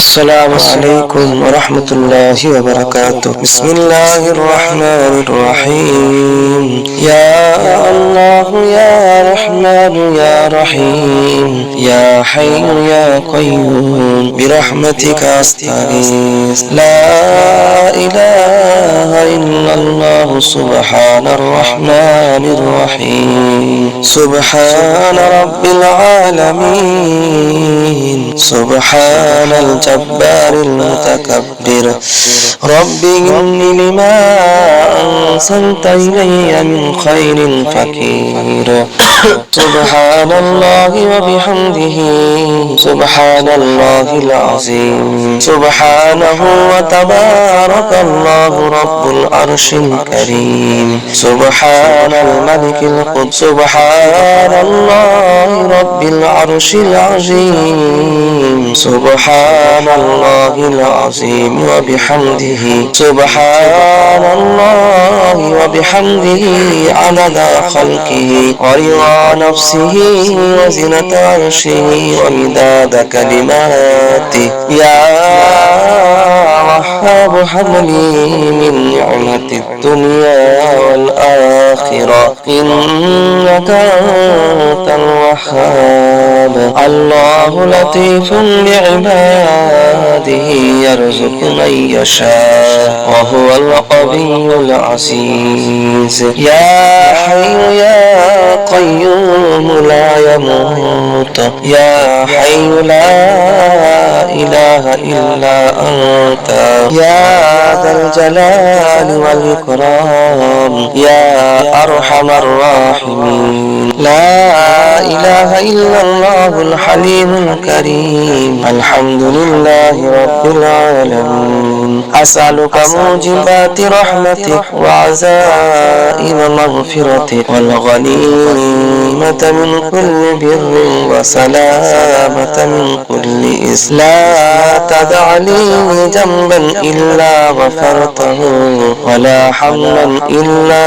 السلام عليكم ورحمة الله وبركاته. بسم الله الرحمن الرحيم. يا الله يا رحمن يا رحيم يا حي يا قيوم برحمتك أستغيث. لا إله إلا الله سبحان الرحمن الرحيم سبحان رب العالمين سبحان الجبار المتكبر. رب إني لما أنزلت إلي من خير فقير. سبحان الله وبحمده سبحان الله العظيم سبحانه وتبارك الله رب العرش الكريم. سبحان الملك القدس سبحان الله رب العرش العظيم سبحان الله العظيم وبحمده سبحان الله وبحمده عدد خلقه ورضا نفسه وزنة عرشه ومداد كلماته. يا وهاب هب لي من نعمة الدنيا والآخرة إنك أنت الوهاب. الله لطيف بعباده يرزق من يشاء وهو القوي العزيز. يا حي يا قيوم لا يموت يا حي لا إله إلا أنت يا ذا الجلال والإكرام يا أرحم الراحمين. لا إله إلا الله الحليم الكريم. الحمد لله رب العالمين. أسألك موجبات رحمتك وعزائم مغفرتك والغنيمة من كل بر وسلامة من كل إثم. لا تدع لي ذنبا إلا غفرته ولا حما إلا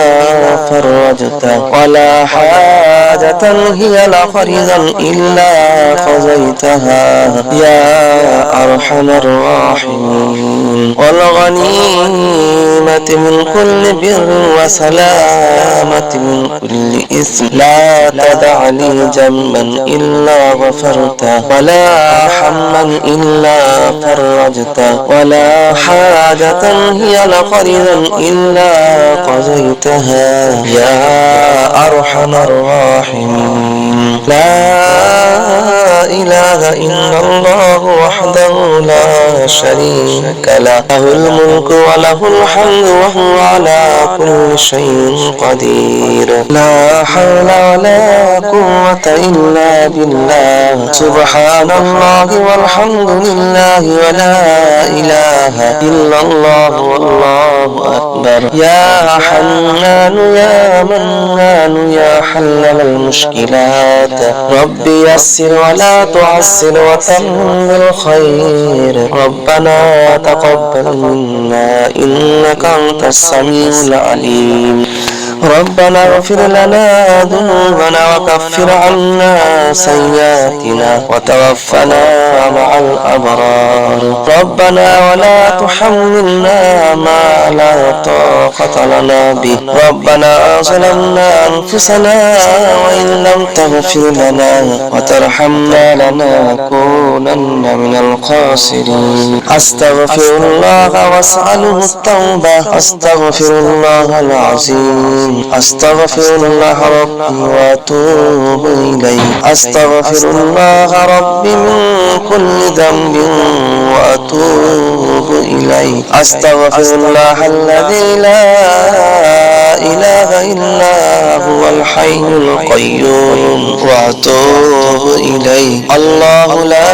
فرجته ولا حاجة هي لك رضا إلا قضيتها يا أرحم الراحمين. والغنيمة من كل بر وسلامة من كل إثم. لا تدع لي ذنبا إلا غفرته ولا حما إلا فرجته ولا حاجة هي لك رضا إلا قضيتها يا أرحم الراحمين. لا إله إلا الله وحده لا شريك له الملك وله الحمد وهو على كل شيء قدير. لا حول ولا قوة إلا بالله. سبحان الله والحمد لله ولا إله إلا الله والله أكبر. يا حنان يا منان يا حلل المشكلات رب يسر ولا تعسر وتمم بالخير. ربنا تقبل منا إنك أنت السميع العليم. ربنا اغفر لنا ذنوبنا وكفر عنا سيئاتنا وتوفنا مع الأبرار. ربنا ولا تحملنا ما لا طاقة لنا به. ربنا ظلمنا أنفسنا وإن لم تغفر لنا وترحمنا لنكونن من الخاسرين. أستغفر الله وأسأله التوبة. أستغفر الله العظيم. أستغفر الله ربي وأتوب إليه. أستغفر الله ربي من كل ذنب وأتوب إليه. أستغفر الله الذي لا إله إلا هو الحي القيوم وأتوب إليه. الله لا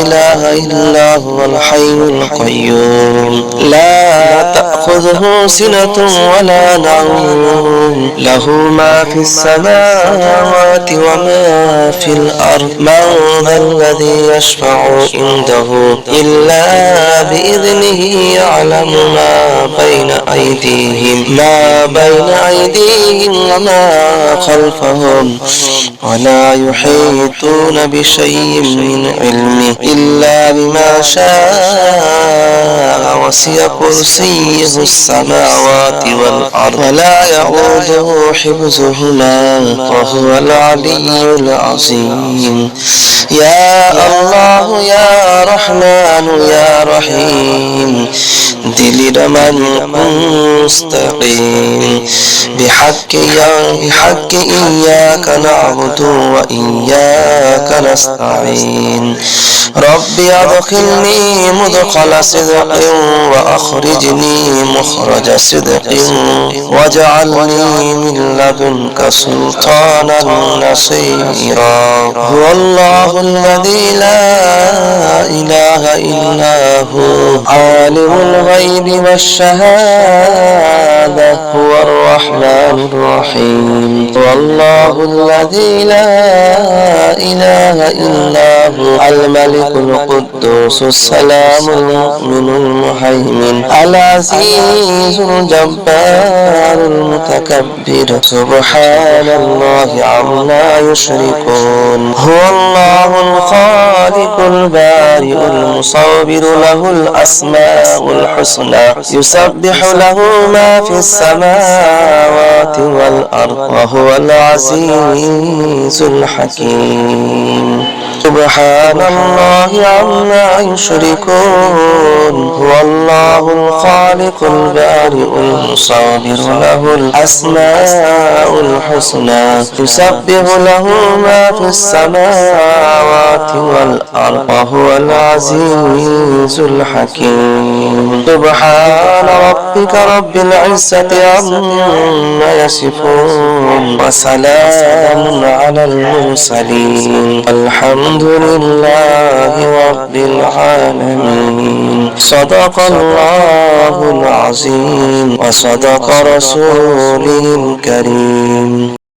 إله إلا هو الحي القيوم لا تأخذه سنة ولا نوم له ما في السماوات وما في الأرض. من ذا الذي يشفع عنده إلا بإذنه. يعلم ما بين أيديهم وما خلفهم ولا يحيطون بشيء من علمه إلا إلا بما شاء وسع كرسيه السماوات والأرض ولا يؤوده حفظهما وهو العلي العظيم يا الله يا رحمن يا رحيم دل من مستقيم بحق إياك نعبد وإياك نستعين ربي أدخلني مدخل صدق وأخرجني مخرج صدق واجعلني من لدنك سلطانا نصيرا هو الله الذي لا إله إلا هو عالم الغيب والشهادة هو الرحمن الرحيم هو الله الذي لا إله إلا هو الملك القدوس السلام المؤمن المهيمن العزيز الجبار المتكبر سبحان الله عما يشركون هو الله الخالق البارئ المصور له الأسماء الحسنى يسبح له ما في السماوات والأرض وهو العزيز الحكيم سبحان الله عما يشركون هو الله الخالق البارئ المصور له الأسماء الحسنى يسبح له ما في السماوات والأرض وهو العزيز الحكيم سبحان ربك رب العزة عما يصفون وسلام على المرسلين الحمد لله رب العالمين صدق الله العظيم وصدق رسوله الكريم